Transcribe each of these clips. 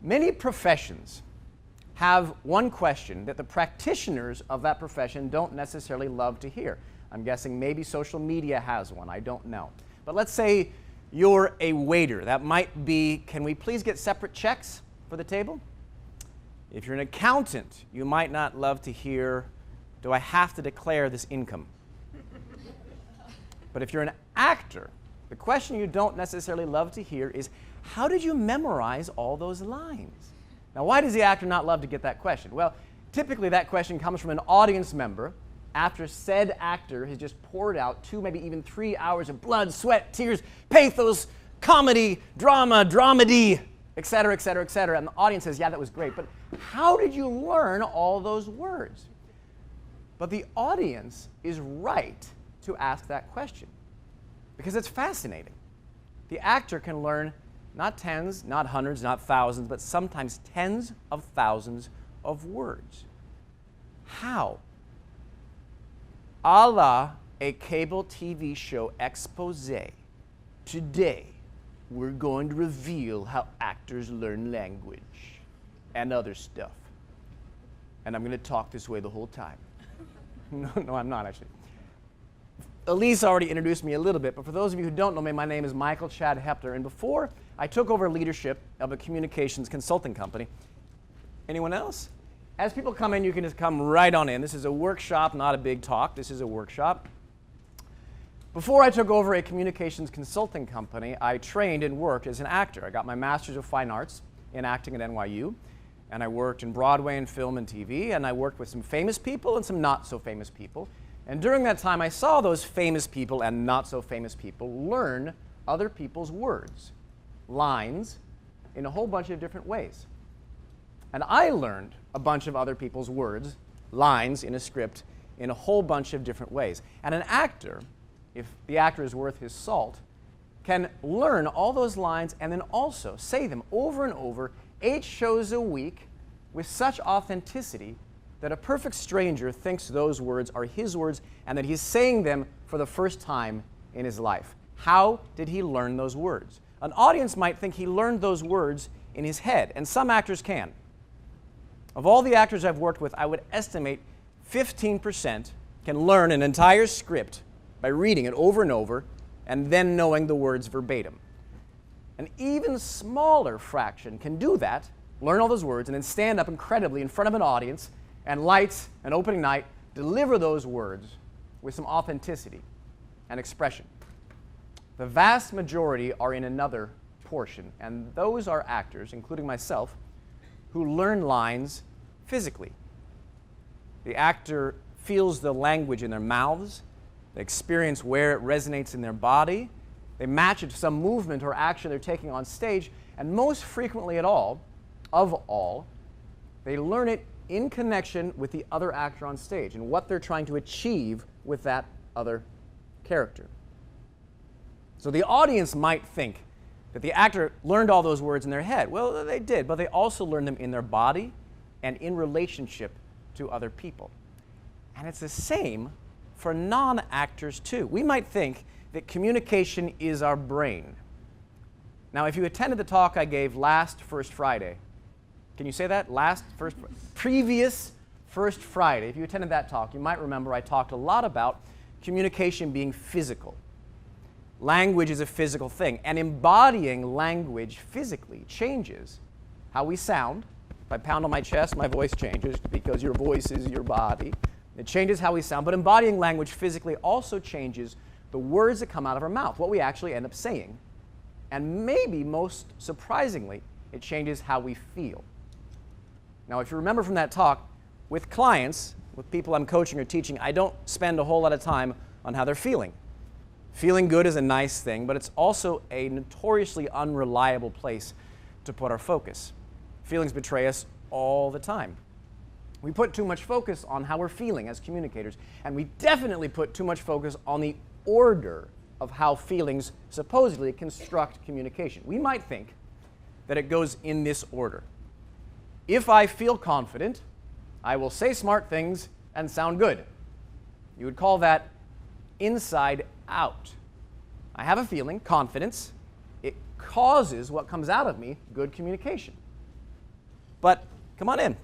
Many professions have one question that the practitioners of that profession don't necessarily love to hear. I'm guessing maybe social media has one, I don't know. But let's say you're a waiter. That might be, can we please get separate checks for the table? If you're an accountant, you might not love to hear, do I have to declare this income? But if you're an actor, the question you don't necessarily love to hear is, how did you memorize all those lines? Now, why does the actor not love to get that question? Well, typically that question comes from an audience member after said actor has just poured out 2, maybe even 3 hours of blood, sweat, tears, pathos, comedy, drama, dramedy, etc., etc., etc. And the audience says, yeah, that was great, but how did you learn all those words? But the audience is right to ask that question because it's fascinating. The actor can learn not tens, not hundreds, not thousands, but sometimes tens of thousands of words. How? A la a cable TV show expose, today we're going to reveal how actors learn language and other stuff. And I'm going to talk this way the whole time. No, I'm not actually. Elise already introduced me a little bit, but for those of you who don't know me, my name is Michael Chad Hoeppner, and before I took over leadership of a communications consulting company, anyone else? As people come in, you can just come right on in. This is a workshop, not a big talk. This is a workshop. Before I took over a communications consulting company, I trained and worked as an actor. I got my Master's of Fine Arts in acting at NYU, and I worked in Broadway and film and TV, and I worked with some famous people and some not so famous people. And during that time, I saw those famous people and not so famous people learn other people's words, lines, in a whole bunch of different ways. And I learned a bunch of other people's words, lines in a script, in a whole bunch of different ways. And an actor, if the actor is worth his salt, can learn all those lines and then also say them over and over, 8 shows a week, with such authenticity that a perfect stranger thinks those words are his words and that he's saying them for the first time in his life. How did he learn those words? An audience might think he learned those words in his head, and some actors can. Of all the actors I've worked with, I would estimate 15% can learn an entire script by reading it over and over and then knowing the words verbatim. An even smaller fraction can do that, learn all those words, and then stand up incredibly in front of an audience and lights, an opening night, deliver those words with some authenticity and expression. The vast majority are in another portion, and those are actors, including myself, who learn lines physically. The actor feels the language in their mouths, they experience where it resonates in their body, they match it to some movement or action they're taking on stage, and most frequently of all, they learn it in connection with the other actor on stage and what they're trying to achieve with that other character. So the audience might think that the actor learned all those words in their head. Well, they did, but they also learned them in their body and in relationship to other people. And it's the same for non-actors too. We might think that communication is our brain. Now, if you attended the talk I gave last First Friday, can you say that? Previous First Friday, if you attended that talk, you might remember I talked a lot about communication being physical. Language is a physical thing, and embodying language physically changes how we sound. If I pound on my chest, my voice changes because your voice is your body. It changes how we sound, but embodying language physically also changes the words that come out of our mouth, what we actually end up saying. And maybe most surprisingly, it changes how we feel. Now, if you remember from that talk, with clients, with people I'm coaching or teaching, I don't spend a whole lot of time on how they're feeling. Feeling good is a nice thing, but it's also a notoriously unreliable place to put our focus. Feelings betray us all the time. We put too much focus on how we're feeling as communicators, and we definitely put too much focus on the order of how feelings supposedly construct communication. We might think that it goes in this order. If I feel confident, I will say smart things and sound good. You would call that inside out. I have a feeling, confidence, it causes what comes out of me, good communication. But come on in.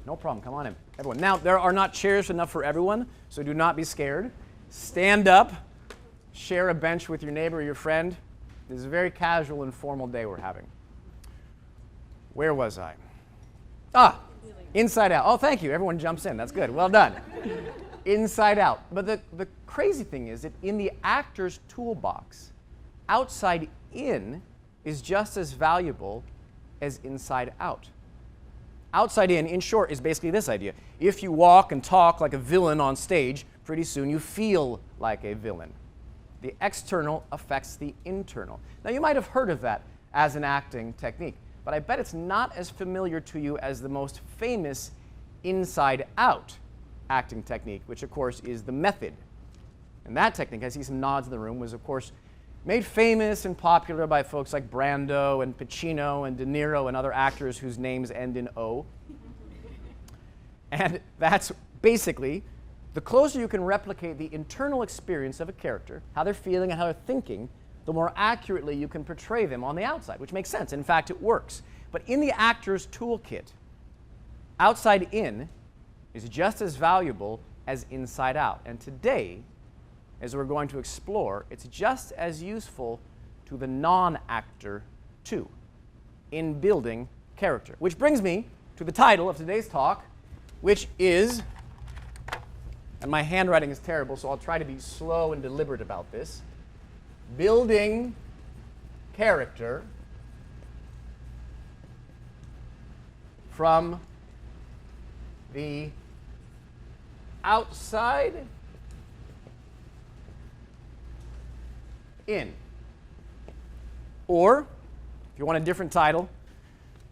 No problem. Come on in, everyone. Now, there are not chairs enough for everyone, so do not be scared. Stand up. Share a bench with your neighbor or your friend. This is a very casual, informal day we're having. Where was I? Inside Out. Oh, thank you. Everyone jumps in. That's good. Well done. Inside Out. But the crazy thing is that in the actor's toolbox, outside in is just as valuable as inside out. Outside in short, is basically this idea. If you walk and talk like a villain on stage, pretty soon you feel like a villain. The external affects the internal. Now, you might have heard of that as an acting technique, but I bet it's not as familiar to you as the most famous inside-out acting technique, which, of course, is the method. And that technique, I see some nods in the room, was, of course, made famous and popular by folks like Brando and Pacino and De Niro and other actors whose names end in O. And that's basically the closer you can replicate the internal experience of a character, how they're feeling and how they're thinking, the more accurately you can portray them on the outside, which makes sense. In fact, it works. But in the actor's toolkit, outside in is just as valuable as inside out. And today, as we're going to explore, it's just as useful to the non-actor too, in building character. Which brings me to the title of today's talk, which is, and my handwriting is terrible, so I'll try to be slow and deliberate about this, Building Character from the outside in. Or, if you want a different title,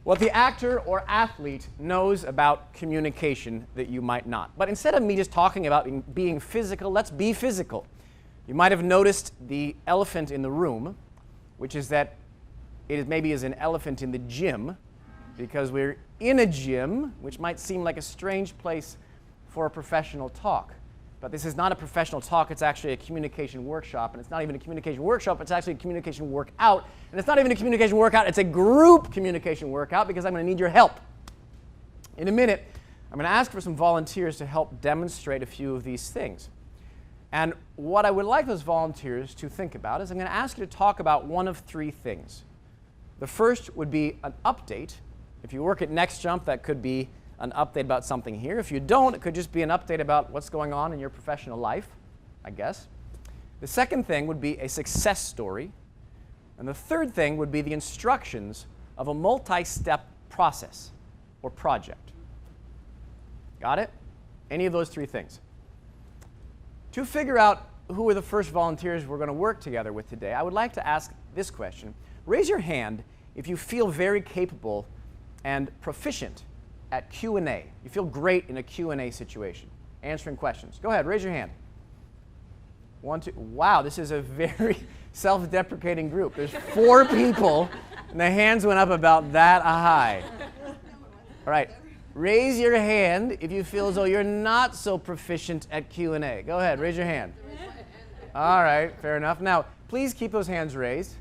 what the actor or athlete knows about communication that you might not. But instead of me just talking about being physical, let's be physical. You might have noticed the elephant in the room, which is that it maybe is an elephant in the gym, because we're in a gym, which might seem like a strange place for a professional talk. But this is not a professional talk, it's actually a communication workshop. And it's not even a communication workshop, it's actually a communication workout. And it's not even a communication workout, it's a group communication workout, because I'm going to need your help. In a minute, I'm going to ask for some volunteers to help demonstrate a few of these things. And what I would like those volunteers to think about is I'm going to ask you to talk about one of three things. The first would be an update. If you work at Next Jump, that could be an update about something here. If you don't, it could just be an update about what's going on in your professional life, I guess. The second thing would be a success story. And the third thing would be the instructions of a multi-step process or project. Got it? Any of those three things. To figure out who are the first volunteers we're going to work together with today, I would like to ask this question. Raise your hand if you feel very capable and proficient at Q&A. You feel great in a Q&A situation, answering questions. Go ahead, raise your hand. 1, 2. Wow, this is a very self-deprecating group. There's 4 people, and the hands went up about that high. All right, raise your hand if you feel as though you're not so proficient at Q&A. Go ahead, raise your hand. All right, fair enough. Now, please keep those hands raised.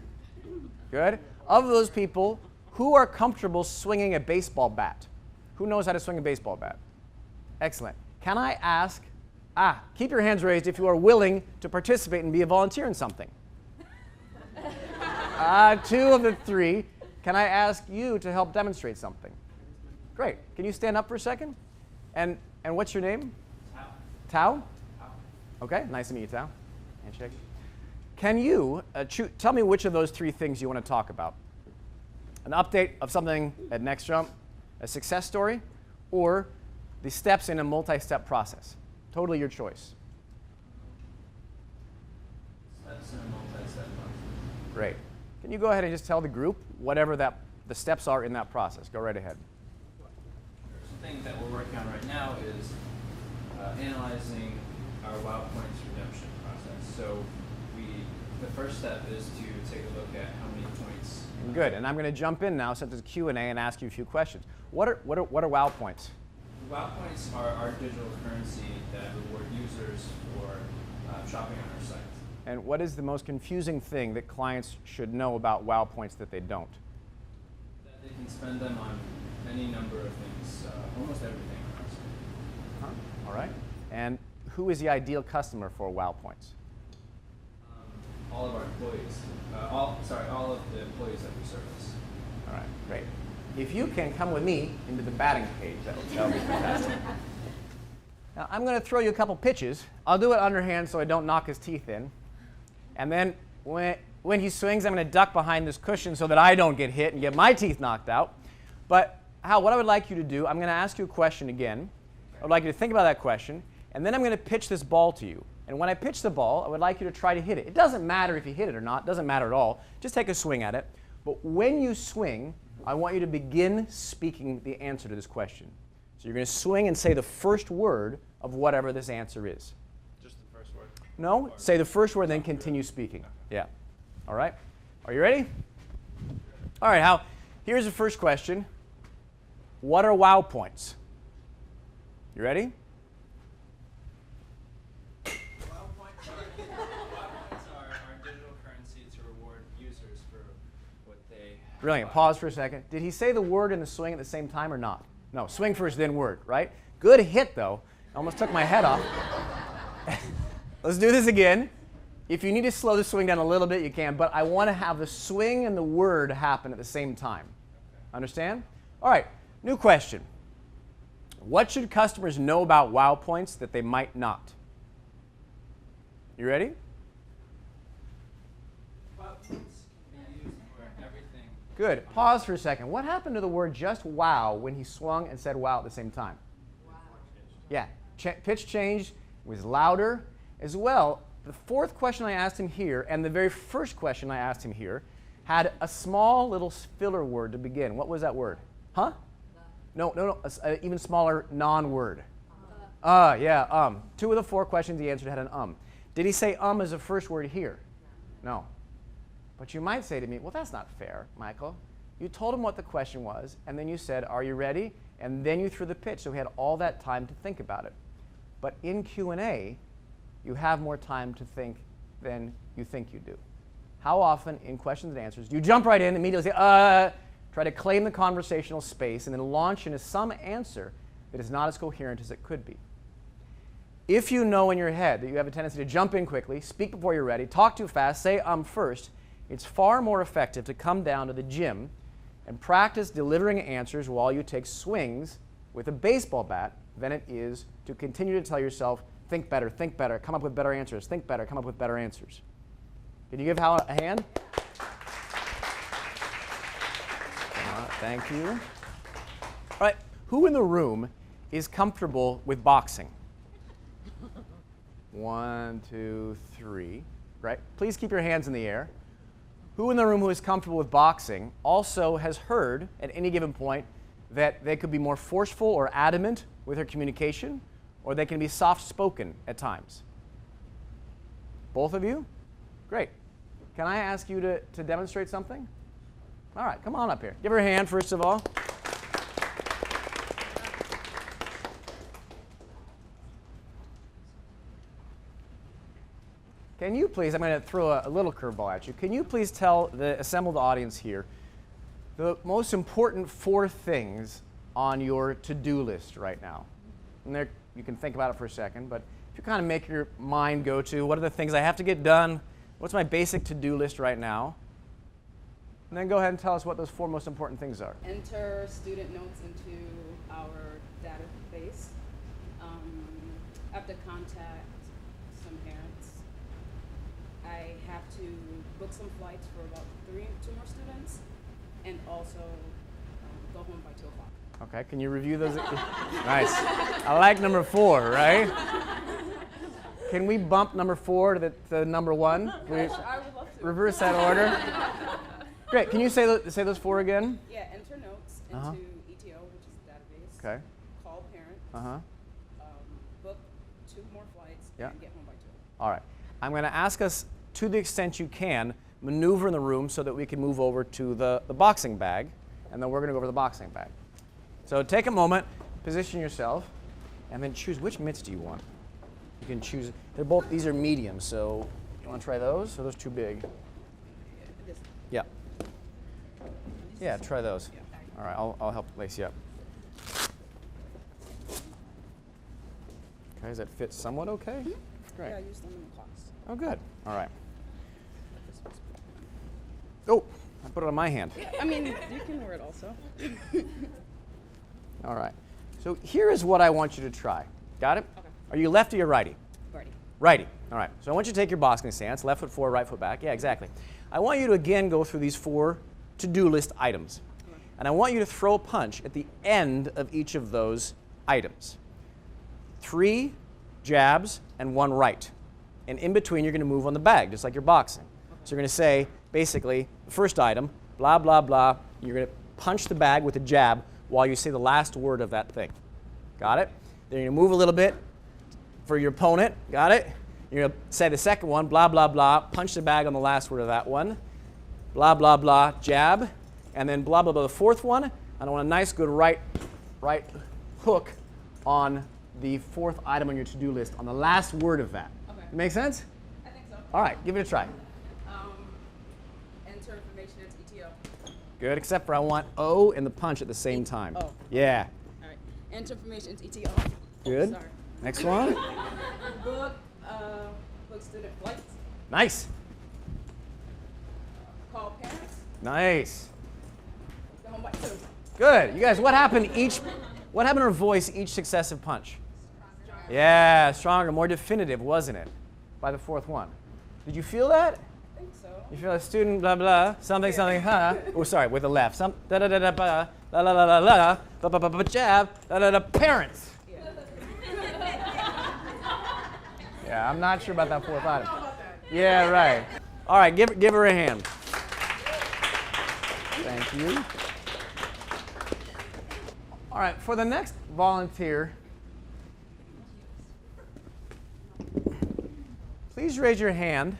Good. Of those people, who are comfortable swinging a baseball bat? Who knows how to swing a baseball bat? Excellent. Can I ask, keep your hands raised if you are willing to participate and be a volunteer in something. 2 of the 3. Can I ask you to help demonstrate something? Great. Can you stand up for a second? And what's your name? Tao. Tao? Tao. Okay, nice to meet you, Tao. Handshake. Can you tell me which of those 3 things you want to talk about? An update of something at Next Jump, a success story, or the steps in a multi-step process? Totally your choice. Steps in a multi-step process. Great. Can you go ahead and just tell the group whatever the steps are in that process? Go right ahead. Something that we're working on right now is analyzing our WOW points redemption process. So the first step is to take a look at how many points. Good, and I'm going to jump in now since it's Q&A and ask you a few questions. What are WOW points? WOW points are our digital currency that reward users for shopping on our site. And what is the most confusing thing that clients should know about WOW points that they don't? That they can spend them on any number of things, almost everything. All right. And who is the ideal customer for WOW points? All of our employees. All of the employees that we service. All right, great. If you can come with me into the batting cage, that'll be fantastic. Now, I'm going to throw you a couple pitches. I'll do it underhand so I don't knock his teeth in. And then when he swings, I'm going to duck behind this cushion so that I don't get hit and get my teeth knocked out. But Hal, what I would like you to do, I'm going to ask you a question again. I would like you to think about that question, and then I'm going to pitch this ball to you. And when I pitch the ball, I would like you to try to hit it. It doesn't matter if you hit it or not. It doesn't matter at all. Just take a swing at it. But when you swing, I want you to begin speaking the answer to this question. So you're going to swing and say the first word of whatever this answer is. Just the first word? No, say the first word, then continue speaking. Yeah. All right. Are you ready? All right, Hal. Here's the first question. What are WOW points? You ready? WOW points are our digital currency to reward users for what they... Brilliant. Pause for a second. Did he say the word and the swing at the same time or not? No, swing first, then word, right? Good hit, though. Almost took my head off. Let's do this again. If you need to slow the swing down a little bit, you can, but I want to have the swing and the word happen at the same time. Understand? All right, new question. What should customers know about WOW points that they might not? You ready? WOW points can be used for everything. Good. Pause for a second. What happened to the word just wow when he swung and said wow at the same time? Wow. Yeah. Pitch change was louder as well. The fourth question I asked him here and the very first question I asked him here had a small little filler word to begin. What was that word? Huh? No. An even smaller non-word. Yeah. Two of the four questions he answered had an. Did he say as a first word here? No. But you might say to me, well, that's not fair, Michael. You told him what the question was, and then you said, are you ready? And then you threw the pitch, so he had all that time to think about it. But in Q&A, you have more time to think than you think you do. How often in questions and answers do you jump right in, immediately say, try to claim the conversational space, and then launch into some answer that is not as coherent as it could be? If you know in your head that you have a tendency to jump in quickly, speak before you're ready, talk too fast, say first, it's far more effective to come down to the gym and practice delivering answers while you take swings with a baseball bat than it is to continue to tell yourself, think better, come up with better answers, think better, come up with better answers. Can you give Hal a hand? Thank you. All right, who in the room is comfortable with boxing? 1, 2, 3. Right? Please keep your hands in the air. Who in the room who is comfortable with boxing also has heard at any given point that they could be more forceful or adamant with their communication, or they can be soft-spoken at times? Both of you? Great. Can I ask you to demonstrate something? All right, come on up here. Give her a hand, first of all. Can you please, I'm going to throw a little curveball at you. Can you please tell the assembled audience here the most important 4 things on your to-do list right now? And there, you can think about it for a second, but if you kind of make your mind go to, what are the things I have to get done? What's my basic to-do list right now? And then go ahead and tell us what those 4 most important things are. Enter student notes into our database. I have to contact some parents. I have to book some flights for about 2 more students, and also go home by 2 o'clock. Okay, can you review those? Nice. I like number 4, right? Can we bump number 4 to number 1? I would love to. Reverse that order. Great. Can you say those 4 again? Yeah, enter notes into ETO, which is the database. Okay. Call parents. Book 2 more flights, and get home by 2. All right. I'm going to ask us, to the extent you can, maneuver in the room so that we can move over to the boxing bag, and then we're going to go over the boxing bag. So take a moment, position yourself, and then choose which mitts do you want. You can choose. These are medium, so you want to try those? Or are those too big? Yeah. Yeah, try those. All right, I'll help lace you up. Okay, does that fit somewhat okay? Mm-hmm. Great. Yeah, I use them in the class. Oh, good. All right. Oh, I put it on my hand. I mean, you can wear it also. All right. So here is what I want you to try. Got it? Okay. Are you lefty or righty? Righty. Righty. All right. So I want you to take your boxing stance, left foot forward, right foot back. Yeah, exactly. I want you to again go through these 4 to-do list items. And I want you to throw a punch at the end of each of those items. 3 jabs and 1 right. And in between, you're going to move on the bag, just like you're boxing. So you're going to say, basically, the first item, blah, blah, blah. You're going to punch the bag with a jab while you say the last word of that thing. Got it? Then you're going to move a little bit for your opponent. Got it? You're going to say the second one, blah, blah, blah. Punch the bag on the last word of that one. Blah, blah, blah, jab. And then blah, blah, blah, the fourth one. And I want a nice, good right hook on the 4th item on your to-do list, on the last word of that. Okay. Make sense? I think so. All right, give it a try. Enter information into ETO. Good, except for I want O and the punch at the same time. Oh. Yeah. All right. Enter information into ETO. Good. Sorry. Next one. Book student flights. Nice. Call parents. Nice. Go home by 2. Good. You guys, what happened to her voice each successive punch? Yeah, stronger, more definitive, wasn't it? By the 4th one. Did you feel that? I think so. You feel a student, blah, blah, something, something, huh? Oh, sorry, with the left. Some, da, da, da, da, ba, la, la, la, la, la, ba, ba, ba, ba, jab, da, da, da, parents. Yeah, I'm not sure about that 4th item. Yeah, right. All right, give her a hand. Thank you. All right, for the next volunteer, please raise your hand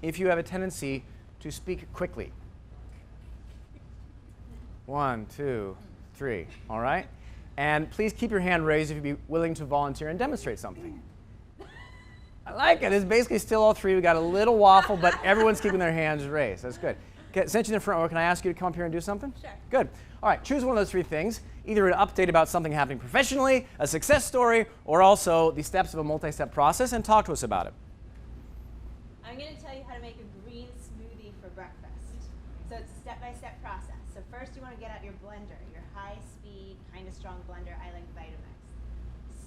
if you have a tendency to speak quickly. 1, 2, 3. All right? And please keep your hand raised if you'd be willing to volunteer and demonstrate something. I like it. It's basically still all 3. We got a little waffle, but everyone's keeping their hands raised. That's good. Okay, since you're in the front row, can I ask you to come up here and do something? Sure. Good. All right, choose one of those 3 things. Either an update about something happening professionally, a success story, or also the steps of a multi-step process, and talk to us about it. I'm going to tell you how to make a green smoothie for breakfast. So it's a step-by-step process. So first you want to get out your blender, your high-speed, kind of strong blender. I like Vitamix.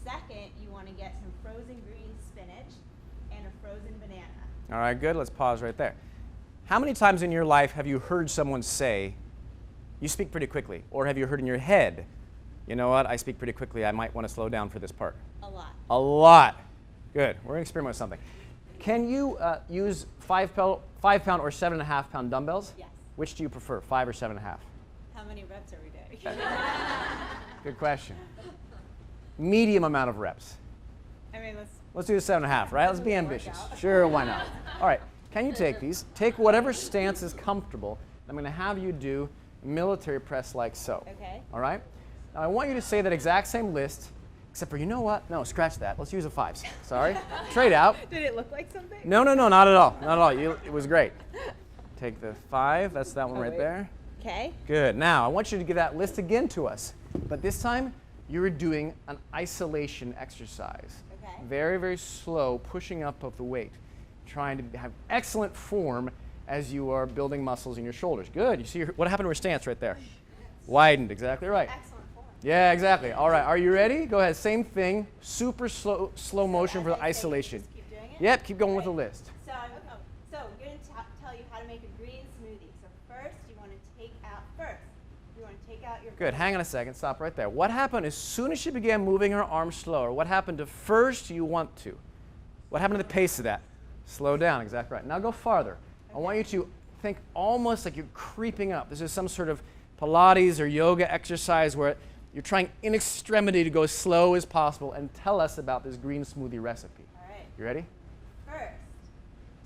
Second, you want to get some frozen green spinach and a frozen banana. All right, good. Let's pause right there. How many times in your life have you heard someone say, you speak pretty quickly? Or have you heard in your head, you know what, I speak pretty quickly, I might want to slow down for this part? A lot. A lot. Good. We're going to experiment with something. Can you use 5-pound or 7.5-pound dumbbells? Yes. Which do you prefer, 5 or 7.5? How many reps are we doing? Good question. Medium amount of reps. I mean, Let's do the 7.5, right? Let's be ambitious. Sure, why not? All right, can you take these? Take whatever stance is comfortable. I'm going to have you do military press like so. Okay. All right? Now I want you to say that exact same list, except for, you know what? No, scratch that. Let's use a 5. Sorry. Trade out. Did it look like something? No, no, no, not at all. Not at all. It was great. Take the 5. That's that one right wait. there. Okay. Good. Now, I want you to give that list again to us. But this time, you're doing an isolation exercise. Okay. Very, very slow, pushing up of the weight. Trying to have excellent form as you are building muscles in your shoulders. Good. You see what happened to her stance right there? Widened. Exactly right. Excellent form. Yeah, exactly. All right. Are you ready? Go ahead. Same thing. Super slow motion for the isolation. Just keep doing it? Yep. Keep going with the list. So I'm going to tell you how to make a green smoothie. So first, you want to take out your Good. Hang on a second. Stop right there. What happened as soon as she began moving her arms slower? What happened to first you want to? What happened to the pace of that? Slow down. Exactly right. Now go farther. I want you to think almost like you're creeping up. This is some sort of Pilates or yoga exercise where you're trying in extremity to go as slow as possible, and tell us about this green smoothie recipe. All right. You ready? First,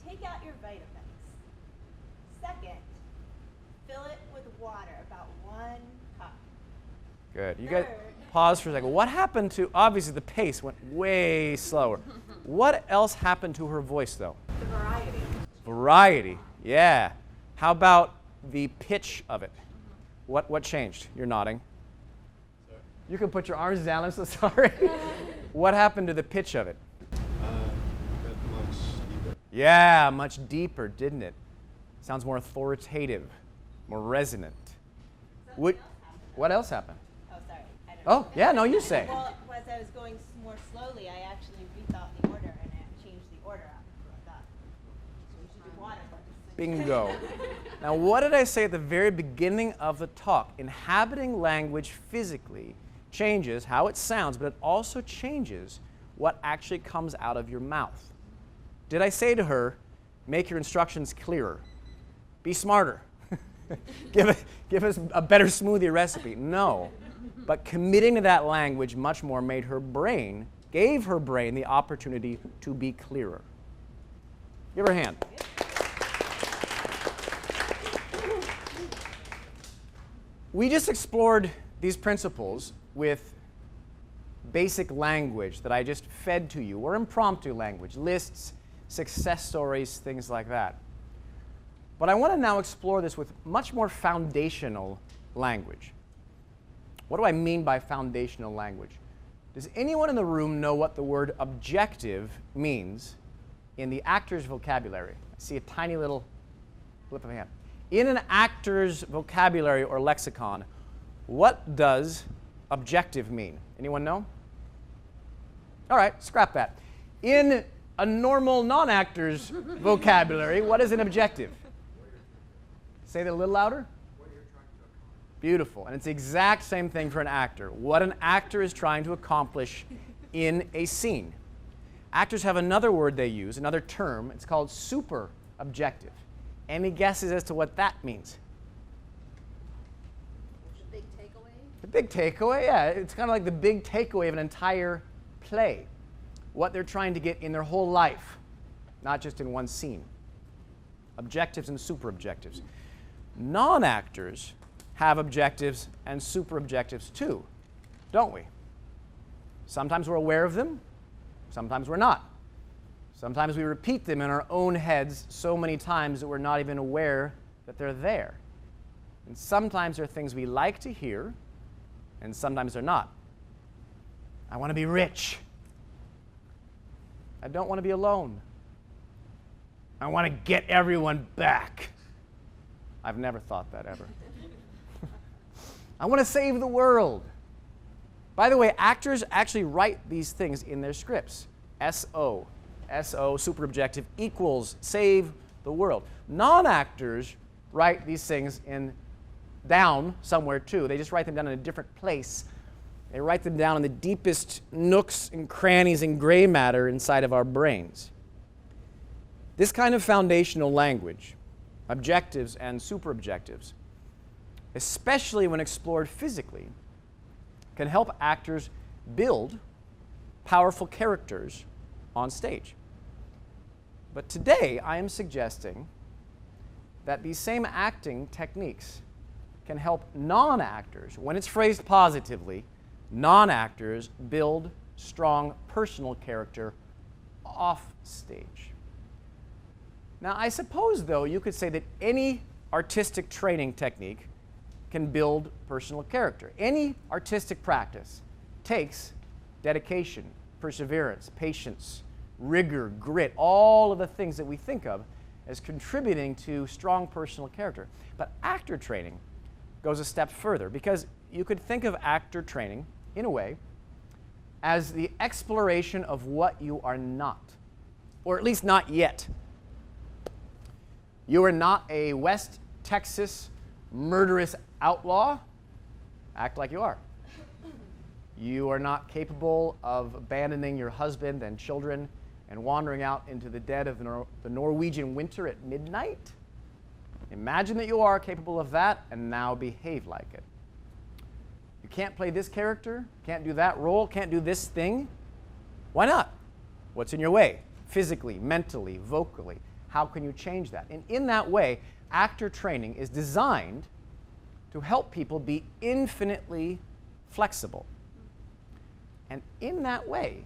take out your vitamins. Second, fill it with water, about 1 cup. Good. You guys Third. pause for a second. What happened to, obviously the pace went way slower. What else happened to her voice though? The variety. Variety. Yeah. How about the pitch of it? What changed? You're nodding. Sorry. You can put your arms down. I'm so sorry. What happened to the pitch of it? Got much deeper. Yeah, much deeper, didn't it? Sounds more authoritative, more resonant. Something What else else happened? happened. Oh, sorry. I don't Oh, know. yeah, no, you say. Well, as I was going more slowly, I actually rethought the order and I changed the order up. I thought, so we should do water first. Bingo. Now, what did I say at the very beginning of the talk? Inhabiting language physically changes how it sounds, but it also changes what actually comes out of your mouth. Did I say to her, make your instructions clearer? Be smarter. give us a better smoothie recipe? No. But committing to that language much more gave her brain the opportunity to be clearer. Give her a hand. We just explored these principles with basic language that I just fed to you, or impromptu language, lists, success stories, things like that. But I want to now explore this with much more foundational language. What do I mean by foundational language? Does anyone in the room know what the word objective means in the actor's vocabulary? I see a tiny little flip of a hand. In an actor's vocabulary or lexicon, what does objective mean? Anyone know? All right, scrap that. In a normal non-actor's vocabulary, what is an objective? Say that a little louder. Beautiful. And it's the exact same thing for an actor. What an actor is trying to accomplish in a scene. Actors have another word they use, another term. It's called super objective. Any guesses as to what that means? The big takeaway? The big takeaway, yeah. It's kind of like the big takeaway of an entire play. What they're trying to get in their whole life, not just in one scene. Objectives and super objectives. Non-actors have objectives and super objectives too, don't we? Sometimes we're aware of them, sometimes we're not. Sometimes we repeat them in our own heads so many times that we're not even aware that they're there. And sometimes they're things we like to hear, and sometimes they're not. I want to be rich. I don't want to be alone. I want to get everyone back. I've never thought that ever. I want to save the world. By the way, actors actually write these things in their scripts. SO. SO, super objective, equals save the world. Non-actors write these things down somewhere too. They just write them down in a different place. They write them down in the deepest nooks and crannies and gray matter inside of our brains. This kind of foundational language, objectives and super objectives, especially when explored physically, can help actors build powerful characters on stage. But today, I am suggesting that these same acting techniques can help non-actors, when it's phrased positively, non-actors build strong personal character off stage. Now, I suppose, though, you could say that any artistic training technique can build personal character. Any artistic practice takes dedication, perseverance, patience, rigor, grit, all of the things that we think of as contributing to strong personal character. But actor training goes a step further, because you could think of actor training, in a way, as the exploration of what you are not, or at least not yet. You are not a West Texas murderous outlaw. Act like you are. You are not capable of abandoning your husband and children and wandering out into the dead of the Norwegian winter at midnight. Imagine that you are capable of that, and now behave like it. You can't play this character, can't do that role, can't do this thing. Why not? What's in your way? Physically, mentally, vocally. How can you change that? And in that way, actor training is designed to help people be infinitely flexible. And in that way,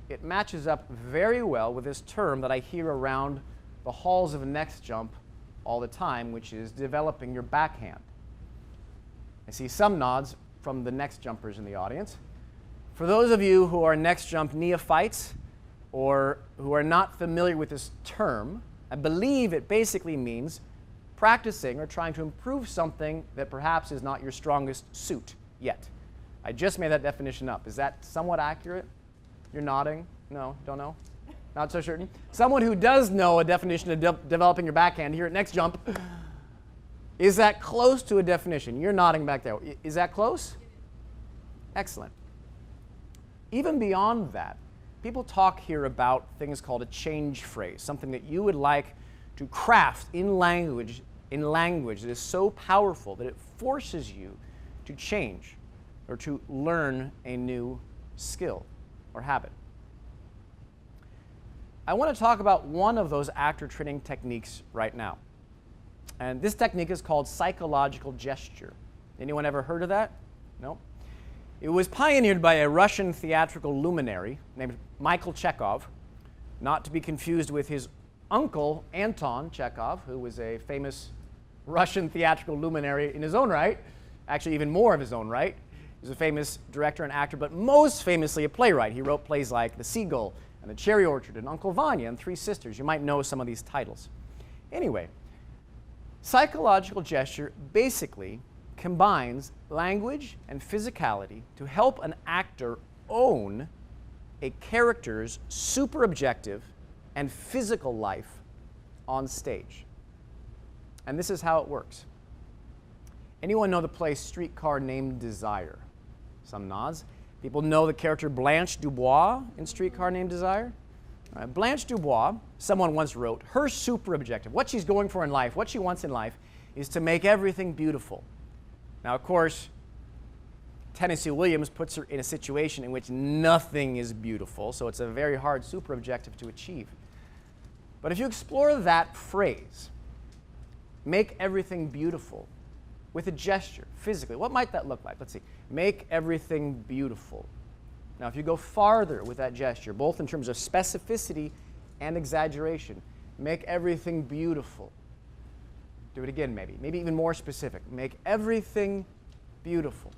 it matches up very well with this term that I hear around the halls of Next Jump all the time, which is developing your backhand. I see some nods from the next jumpers in the audience. For those of you who are next jump neophytes or who are not familiar with this term, I believe it basically means practicing or trying to improve something that perhaps is not your strongest suit yet. I just made that definition up. Is that somewhat accurate? You're nodding? No, don't know? Not so certain? Someone who does know a definition of developing your backhand here at next jump, is that close to a definition? You're nodding back there. Is that close? Excellent. Even beyond that, people talk here about things called a change phrase, something that you would like to craft in language that is so powerful that it forces you to change or to learn a new skill or habit. I want to talk about one of those actor training techniques right now. And this technique is called psychological gesture. Anyone ever heard of that? No? It was pioneered by a Russian theatrical luminary named Michael Chekhov, not to be confused with his uncle, Anton Chekhov, who was a famous Russian theatrical luminary in his own right, actually even more of his own right. He was a famous director and actor, but most famously a playwright. He wrote plays like The Seagull and The Cherry Orchard and Uncle Vanya and Three Sisters. You might know some of these titles. Anyway, psychological gesture basically combines language and physicality to help an actor own a character's super objective and physical life on stage. And this is how it works. Anyone know the play Streetcar Named Desire? Some nods. People know the character Blanche Dubois in Streetcar Named Desire? Blanche Dubois, someone once wrote, her super objective, what she's going for in life, what she wants in life, is to make everything beautiful. Now, of course, Tennessee Williams puts her in a situation in which nothing is beautiful, so it's a very hard super objective to achieve. But if you explore that phrase, make everything beautiful, with a gesture, physically, what might that look like? Let's see. Make everything beautiful. Now, if you go farther with that gesture, both in terms of specificity and exaggeration, make everything beautiful. Do it again, maybe. Maybe even more specific. Make everything beautiful.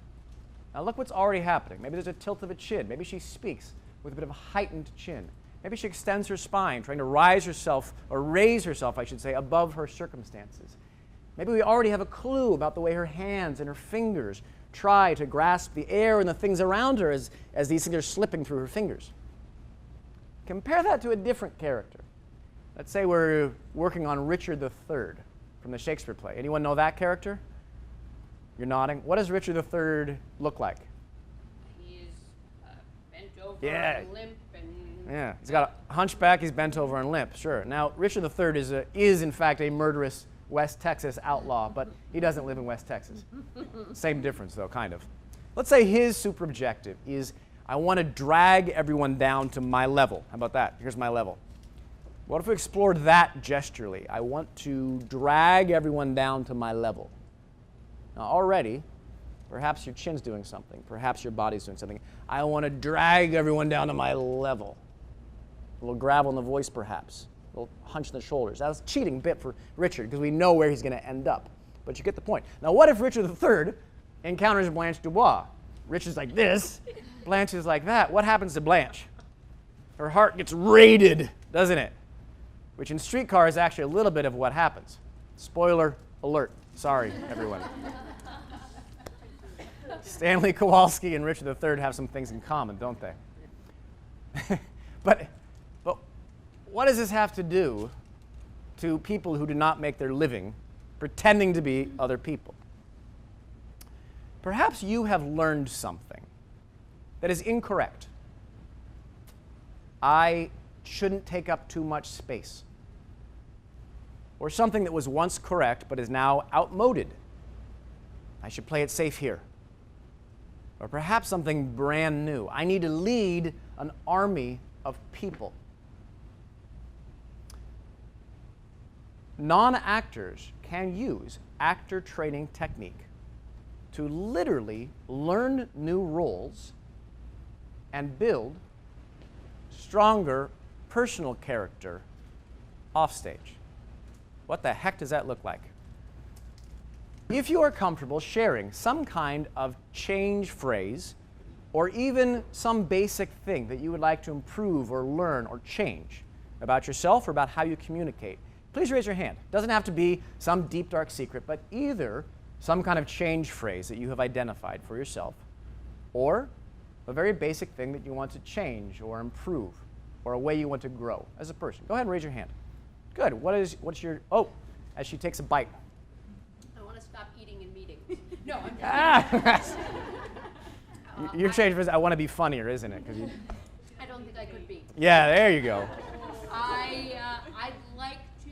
Now, look what's already happening. Maybe there's a tilt of a chin. Maybe she speaks with a bit of a heightened chin. Maybe she extends her spine, trying to raise herself, I should say, above her circumstances. Maybe we already have a clue about the way her hands and her fingers try to grasp the air and the things around her as these things are slipping through her fingers. Compare that to a different character. Let's say we're working on Richard III from the Shakespeare play. Anyone know that character? You're nodding. What does Richard III look like? He's bent over Yeah. and limp and... Yeah, he's got a hunchback, he's bent over and limp, sure. Now, Richard III is in fact a murderous West Texas outlaw, but he doesn't live in West Texas. Same difference, though, kind of. Let's say his super objective is, I want to drag everyone down to my level. How about that? Here's my level. What if we explored that gesturally? I want to drag everyone down to my level. Now, already, perhaps your chin's doing something. Perhaps your body's doing something. I want to drag everyone down to my level. A little gravel in the voice, perhaps. A little hunch in the shoulders. That's a cheating bit for Richard, because we know where he's going to end up. But you get the point. Now, what if Richard III encounters Blanche Dubois? Richard's like this. Blanche is like that. What happens to Blanche? Her heart gets raided, doesn't it? Which in Streetcar is actually a little bit of what happens. Spoiler alert. Sorry, everyone. Stanley Kowalski and Richard III have some things in common, don't they? But what does this have to do to people who do not make their living pretending to be other people? Perhaps you have learned something that is incorrect. I shouldn't take up too much space. Or something that was once correct but is now outmoded. I should play it safe here. Or perhaps something brand new. I need to lead an army of people. Non-actors can use actor training technique to literally learn new roles and build stronger personal character offstage. What the heck does that look like? if you are comfortable sharing some kind of change phrase or even some basic thing that you would like to improve or learn or change about yourself or about how you communicate, please raise your hand. It doesn't have to be some deep, dark secret, but either some kind of change phrase that you have identified for yourself or a very basic thing that you want to change or improve or a way you want to grow as a person. Go ahead and raise your hand. Good. What's your, oh, as she takes a bite. I want to stop eating and meeting. No, I'm kidding. Your change phrase, I want to be funnier, isn't it? 'Cause you, I don't think I could be. yeah, there you go. I'd like to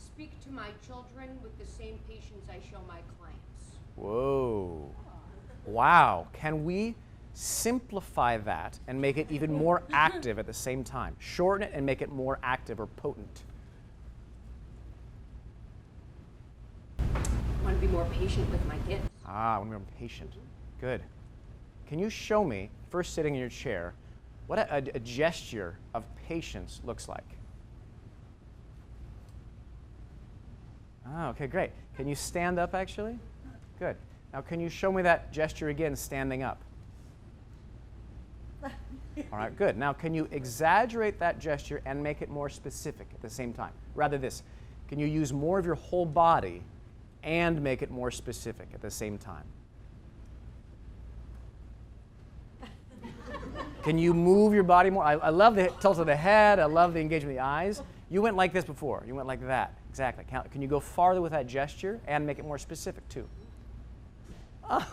speak to my children with the same patience I show my clients. Whoa. Wow. Can we simplify that and make it even more active at the same time? Shorten it and make it more active or potent. I want to be more patient with my kids. Ah, when we're patient. Good. Can you show me, first sitting in your chair, what a gesture of patience looks like? Ah, okay, great. Can you stand up, actually? Good. Now, can you show me that gesture again, standing up? All right, good. Now, can you exaggerate that gesture and make it more specific at the same time? Rather this, can you use more of your whole body and make it more specific at the same time? Can you move your body more? I love the tilt of the head. I love the engagement of the eyes. You went like this before. You went like that. Exactly. Can you go farther with that gesture and make it more specific, too?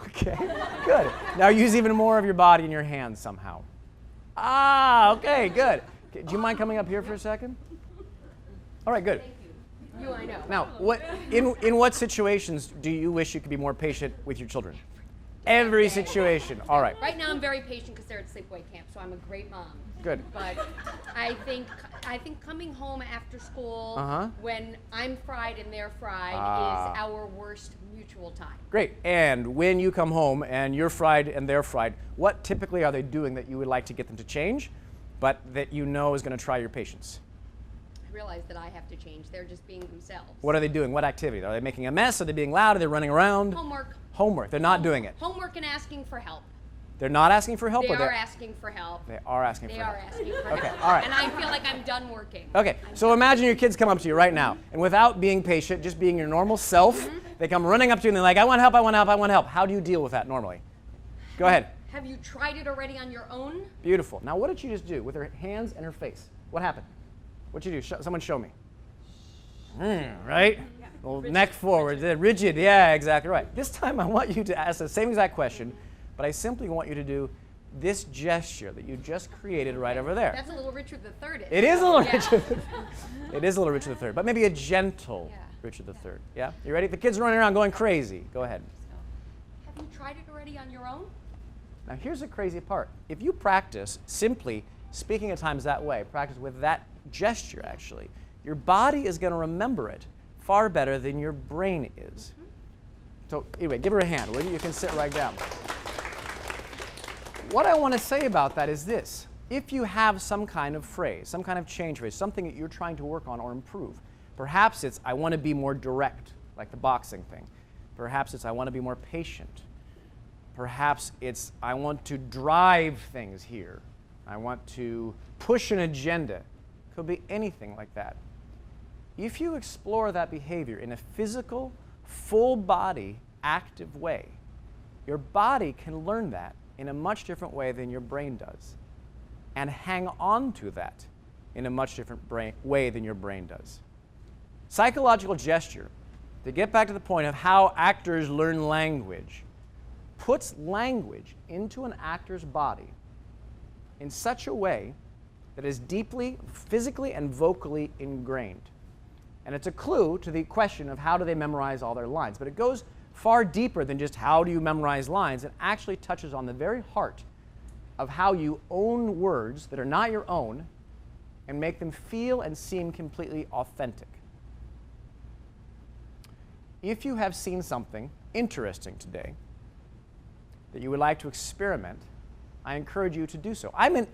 Okay, good. Now use even more of your body in your hands somehow. Ah, okay, good. Do you mind coming up here for a second? All right, good. You, I know. Now, in what situations do you wish you could be more patient with your children? Every situation. All right. Right now I'm very patient because they're at sleepaway camp, so I'm a great mom. Good. But I think coming home after school when I'm fried and they're fried is our worst mutual time. Great. And when you come home and you're fried and they're fried, what typically are they doing that you would like to get them to change, but that you know is going to try your patience? I realize that I have to change. They're just being themselves. What are they doing? What activity? Are they making a mess? Are they being loud? Are they running around? Homework. Homework. They're not doing it. Homework and asking for help. They're not asking for help? They or are asking for help. They are asking They for are help. asking for Okay, help. all right. And I feel like I'm done working. Okay, so imagine your kids come up to you right now, and without being patient, just being your normal self, they come running up to you and they're like, I want help, I want help, I want help. How do you deal with that normally? Go ahead. Have you tried it already on your own? Beautiful. Now, what did she just do with her hands and her face? What happened? What'd you do? Someone show me. Right? Yeah. Well, Rigid. neck forward, rigid. Yeah, exactly right. This time I want you to ask the same exact question, but I simply want you to do this gesture that you just created right over there. That's a little Richard III. It is a little Yeah. Richard III. It is a little Richard III, but maybe a gentle Richard III. Yeah? You ready? The kids are running around going crazy. Go ahead. Have you tried it already on your own? Now here's the crazy part. If you practice simply speaking at times that way, practice with that gesture actually, your body is going to remember it far better than your brain is. So anyway, give her a hand, will you? You can sit right down. What I want to say about that is this. If you have some kind of phrase, some kind of change phrase, something that you're trying to work on or improve, perhaps it's I want to be more direct, like the boxing thing. Perhaps it's I want to be more patient. Perhaps it's I want to drive things here. I want to push an agenda. Could be anything like that. If you explore that behavior in a physical, full body, active way, your body can learn that in a much different way than your brain does, and hang on to that in a much different way than your brain does. Psychological gesture, to get back to the point of how actors learn language, puts language into an actor's body in such a way that is deeply physically and vocally ingrained. And it's a clue to the question of how do they memorize all their lines. But it goes far deeper than just how do you memorize lines. It actually touches on the very heart of how you own words that are not your own and make them feel and seem completely authentic. If you have seen something interesting today that you would like to experiment, I encourage you to do so. I'm a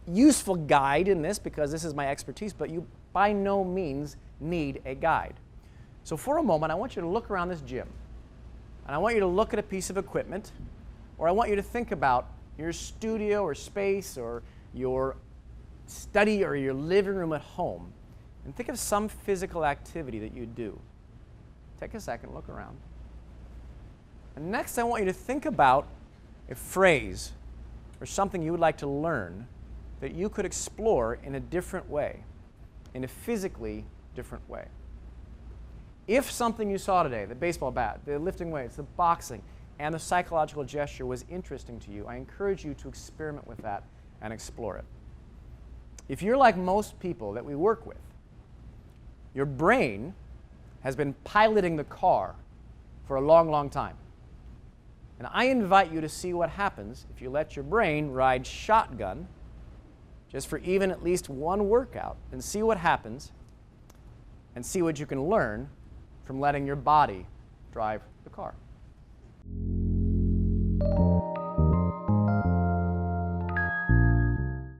useful guide in this because this is my expertise, but you by no means need a guide. So for a moment, I want you to look around this gym. And I want you to look at a piece of equipment, or I want you to think about your studio or space or your study or your living room at home, and think of some physical activity that you do. Take a second, look around. And next I want you to think about a phrase or something you would like to learn that you could explore in a different way, in a physically different way. If something you saw today, the baseball bat, the lifting weights, the boxing, and the psychological gesture was interesting to you, I encourage you to experiment with that and explore it. If you're like most people that we work with, your brain has been piloting the car for a long, long time. And I invite you to see what happens if you let your brain ride shotgun just for even at least one workout, and see what happens and see what you can learn from letting your body drive the car.